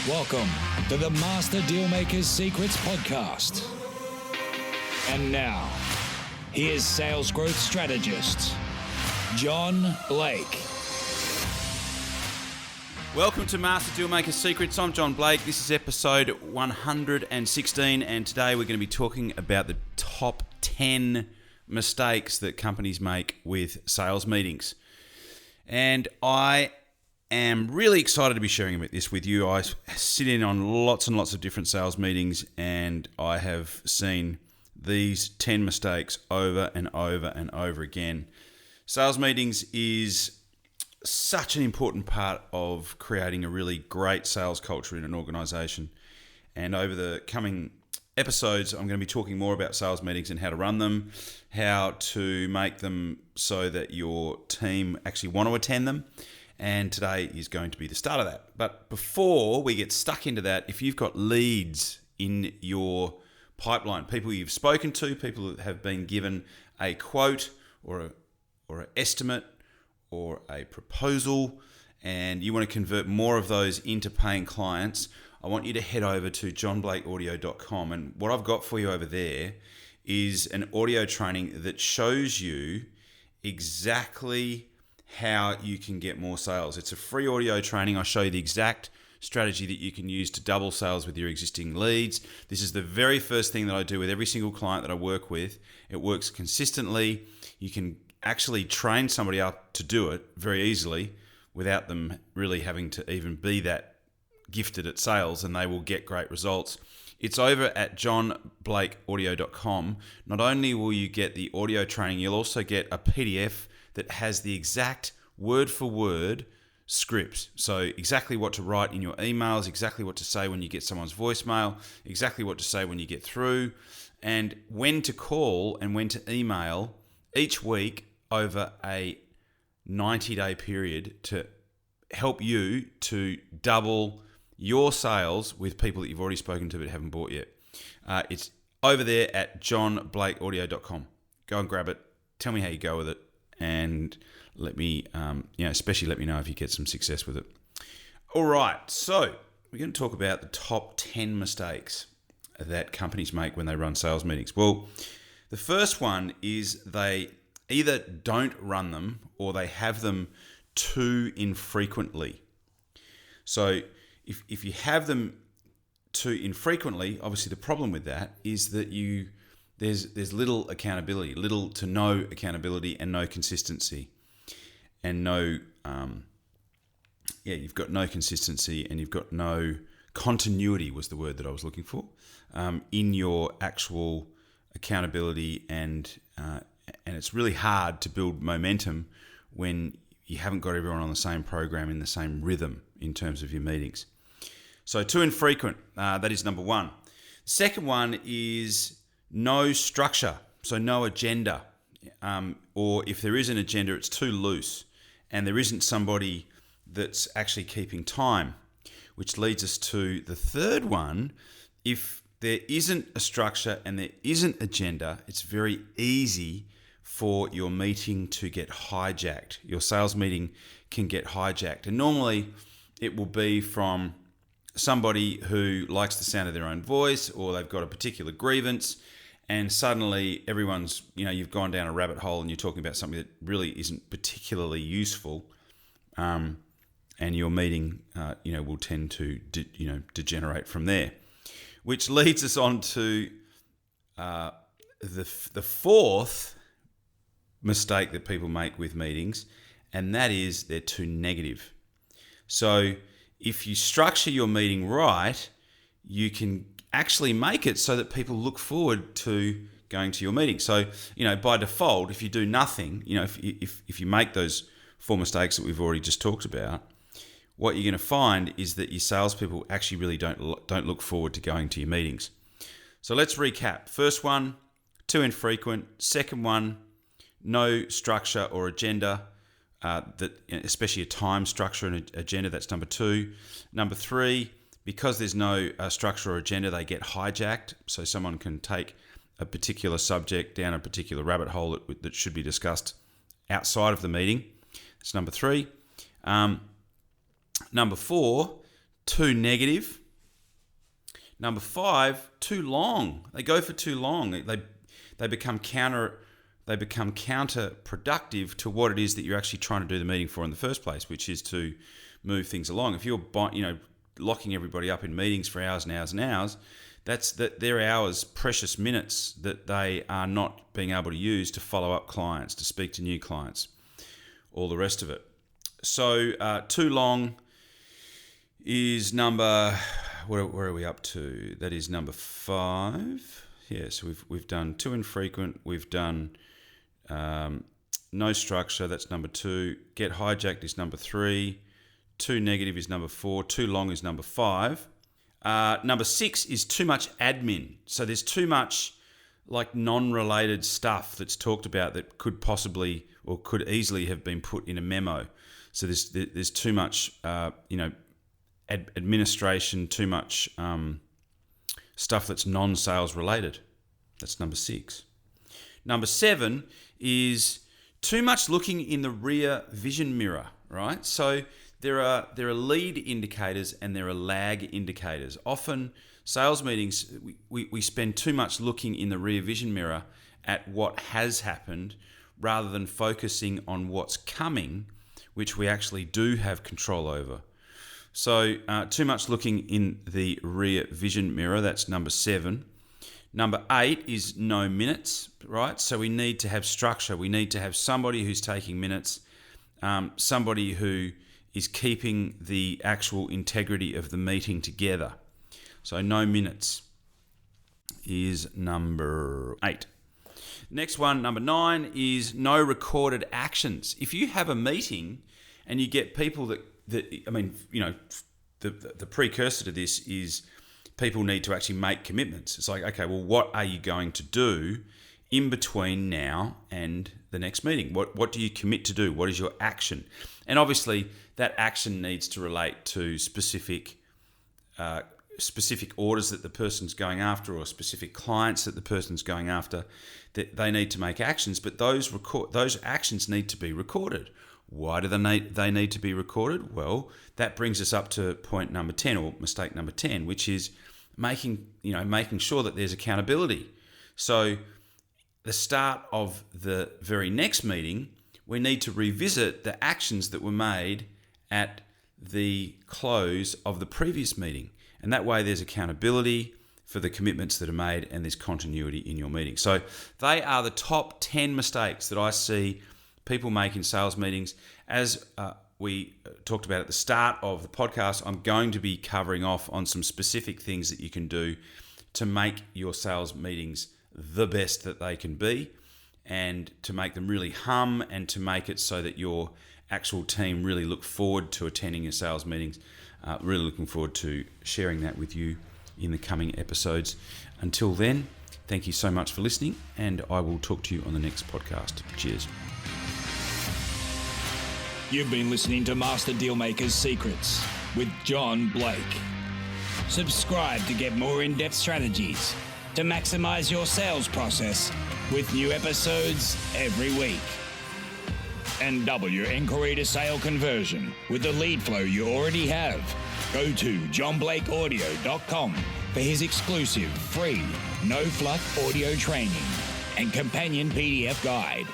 Welcome to the Master Dealmaker's Secrets podcast. And now, here's sales growth strategist, John Blake. Welcome to Master Dealmaker's Secrets. I'm John Blake. This is episode 116, and today we're going to be talking about the top 10 mistakes that companies make with sales meetings. And I am really excited to be sharing this with you. I sit in on lots and lots of different sales meetings, and I have seen these 10 mistakes over and over and over again. Sales meetings is such an important part of creating a really great sales culture in an organization. And over the coming episodes, I'm going to be talking more about sales meetings and how to run them, how to make them so that your team actually want to attend them. And today is going to be the start of that. But before we get stuck into that, if you've got leads in your pipeline, people you've spoken to, people that have been given a quote or an estimate or a proposal, and you want to convert more of those into paying clients, I want you to head over to johnblakeaudio.com. And what I've got for you over there is an audio training that shows you exactly how you can get more sales. It's a free audio training. I show you the exact strategy that you can use to double sales with your existing leads. This is the very first thing that I do with every single client that I work with. It works consistently. You can actually train somebody up to do it very easily without them really having to even be that gifted at sales, and they will get great results. It's over at johnblakeaudio.com. Not only will you get the audio training, you'll also get a PDF that has the exact word-for-word scripts. So exactly what to write in your emails, exactly what to say when you get someone's voicemail, exactly what to say when you get through, and when to call and when to email each week over a 90-day period to help you to double your sales with people that you've already spoken to but haven't bought yet. It's over there at johnblakeaudio.com. Go and grab it. Tell me how you go with it. And let me, especially let me know if you get some success with it. All right, so we're going to talk about the top 10 mistakes that companies make when they run sales meetings. Well, the first one is they either don't run them or they have them too infrequently. So if you have them too infrequently, obviously the problem with that is that there's little accountability, little to no accountability, and no consistency, and you've got no consistency, and you've got no continuity was the word that I was looking for, in your actual accountability, and it's really hard to build momentum when you haven't got everyone on the same program, in the same rhythm in terms of your meetings. So too infrequent, that is number one. Second one is no structure, so no agenda, or if there is an agenda, it's too loose, and there isn't somebody that's actually keeping time, which leads us to the third one. If there isn't a structure and there isn't agenda, it's very easy for your meeting to get hijacked. Your sales meeting can get hijacked, and normally it will be from somebody who likes the sound of their own voice, or they've got a particular grievance, and suddenly everyone's, you've gone down a rabbit hole and you're talking about something that really isn't particularly useful, and your meeting, will tend to, degenerate from there. Which leads us on to the fourth mistake that people make with meetings, and that is they're too negative. So if you structure your meeting right, you can actually make it so that people look forward to going to your meeting. So, by default, if you do nothing, if you make those four mistakes that we've already just talked about, what you're going to find is that your salespeople actually really don't look forward to going to your meetings. So let's recap. First one, too infrequent. Second one, no structure or agenda, especially a time structure and agenda. That's number two. Number three, because there's no structure or agenda, they get hijacked. So someone can take a particular subject down a particular rabbit hole that should be discussed outside of the meeting. That's number three. Number four, too negative. Number 5, too long. They go for too long. They become counterproductive to what it is that you're actually trying to do the meeting for in the first place, which is to move things along. If you're locking everybody up in meetings for hours and hours and hours, that's their hours, precious minutes that they are not being able to use to follow up clients, to speak to new clients, all the rest of it. So too long is number, where are we up to? That is number 5. Yeah, so we've done too infrequent. We've done no structure. That's number 2. Get hijacked is number 3. Too negative is number 4. Too long is number 5. Number 6 is too much admin. So there's too much like non-related stuff that's talked about that could possibly or could easily have been put in a memo. So there's too much, administration, too much stuff that's non-sales related. That's number 6. Number 7 is too much looking in the rear vision mirror, right? So there are lead indicators and there are lag indicators. Often sales meetings, we spend too much looking in the rear vision mirror at what has happened rather than focusing on what's coming, which we actually do have control over. So too much looking in the rear vision mirror, that's number 7. Number 8 is no minutes, right? So we need to have structure. We need to have somebody who's taking minutes, somebody who is keeping the actual integrity of the meeting together. So no minutes is number 8. Next one, number 9, is no recorded actions. If you have a meeting and you get people the precursor to this is people need to actually make commitments. It's like, okay, well, what are you going to do in between now and the next meeting? What do you commit to do? What is your action? And obviously, that action needs to relate to specific orders that the person's going after or specific clients that the person's going after. That they need to make actions, but those actions need to be recorded. Why do they need to be recorded? Well, that brings us up to point number 10, or mistake number 10, which is making sure that there's accountability. So the start of the very next meeting, we need to revisit the actions that were made at the close of the previous meeting. And that way there's accountability for the commitments that are made and there's continuity in your meeting. So they are the top 10 mistakes that I see people make in sales meetings. As we talked about at the start of the podcast, I'm going to be covering off on some specific things that you can do to make your sales meetings the best that they can be and to make them really hum and to make it so that your actual team really look forward to attending your sales meetings. Really looking forward to sharing that with you in the coming episodes. Until then, thank you so much for listening, and I will talk to you on the next podcast. Cheers. You've been listening to Master Dealmaker's Secrets with John Blake. Subscribe to get more in-depth strategies to maximize your sales process with new episodes every week. And double your inquiry to sale conversion with the lead flow you already have. Go to johnblakeaudio.com for his exclusive free no fluff audio training and companion PDF guide.